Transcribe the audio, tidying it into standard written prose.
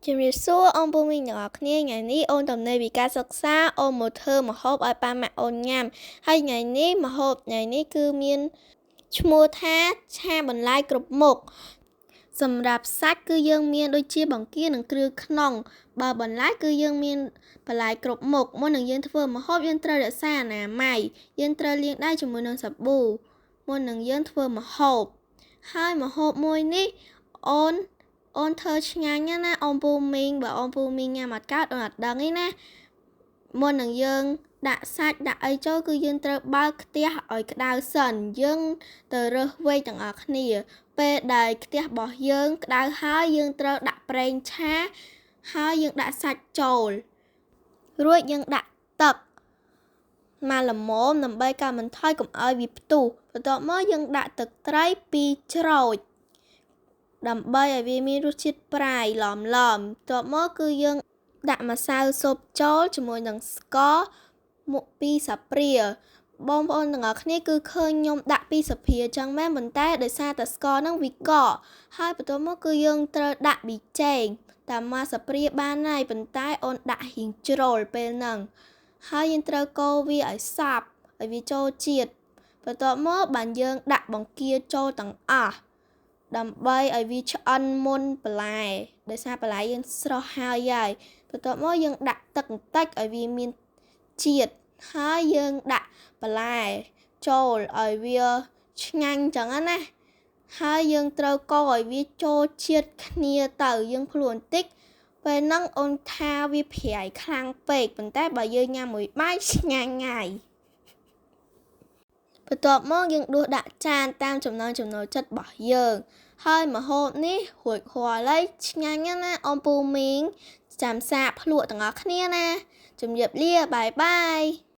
ជំរាបសួរអូនពូមីងទាំងអស់គ្នាថ្ងៃនេះអូនតំណេរពីការសិក្សាអូនមកធ្វើម្ហូបឲ្យប៉ាម៉ាក់អូនញ៉ាំហើយថ្ងៃនេះម្ហូបថ្ងៃនេះគឺមានឈ្មោះថាឆាបន្លែគ្រប់មុខសម្រាប់សាច់គឺយើងមានដូចជាបង្គានិងគ្រឿងក្នុងបើបន្លែគឺយើងមានបន្លែគ្រប់មុខមុននឹងយើងធ្វើម្ហូបយើងត្រូវរក្សាអនាម័យយើងត្រូវលាងដៃជាមួយនឹងសាប៊ូមុននឹងយើងធ្វើម្ហូបហើយម្ហូបមួយនេះអូនធ្វើឆ្ងាញ់ណាអូនពូមីងបើអូនពូមីងញ៉ាំអត់កើតអូនអត់ដឹងទេណាមុននឹងយើងដាក់សាច់ដាក់អីចូលគឺយើងត្រូវបើកខ្ទះឲ្យក្តៅសិនយើងទៅរើសវែកទាំងអស់គ្នាពេលដែលខ្ទះរបស់យើងក្តៅហើយយើងត្រូវដាក់ប្រេងឆាហើយយើងដាក់សាច់ចូលរួចយើងដាក់ទឹកមកល្មមដើម្បីកាត់បន្ថយកុំឲ្យវាផ្ទុះបន្ទាប់មកយើងដាក់ទឹកត្រី2ច្រោចដើម្បីឲ្យវាមានរសជាតិប្រៃឡមបន្ទាប់មកគឺយើងដាក់ម្សៅស៊ុបចូលជាមួយនឹងស្ករ2ស្លាបព្រាបងប្អូនទាំងអស់គ្នាគឺឃើញខ្ញុំដាក់2ស្លាបព្រាចឹងមែនប៉ុន្តែដោយសារតែស្ករហ្នឹងវាកកហើយបន្ទាប់មកគឺយើងត្រូវដាក់ប៊ីចេងតាម1ស្លាបព្រាបានហើយប៉ុន្តែអូនដាក់រៀងជ្រុលពេលហ្នឹងហើយយើងត្រូវកូរវាឲ្យសព្វឲ្យវាចូលជាតិបន្ទាប់មកបានយើងដាក់បង្គាចូលទាំងអស់ដើម្បីឲ្យវាឆ្អិនមុនបន្លែដោយសារបន្លែយើងស្រុះហើយបន្ទាប់មកយើងដាក់ទឹកបន្តិចឲ្យវាមានជាតិហើយយើងដាក់បន្លែចូលឲ្យវាឆ្ងាញ់ចឹងណាហើយយើងត្រូវកូរឲ្យវាចូលជាតិគ្នាទៅយើងភ្លួនបន្តិចពេលហ្នឹងអូនថាវាប្រៃខ្លាំងពេកប៉ុន្តែបើយើងញ៉ាំមួយបាយឆ្ងាញ់ហើយបន្ទាប់មកយើងដួសដាក់ចានតាមចំណង់ចំណូលចិត្តរបស់យើងហើយម្ហូបនេះរួចរាល់ហើយឆ្ងាញ់ណាអូនពូមីងចាំសាកភ្លក់ទាំងអស់គ្នាណាជម្រាបលាបាយបាយ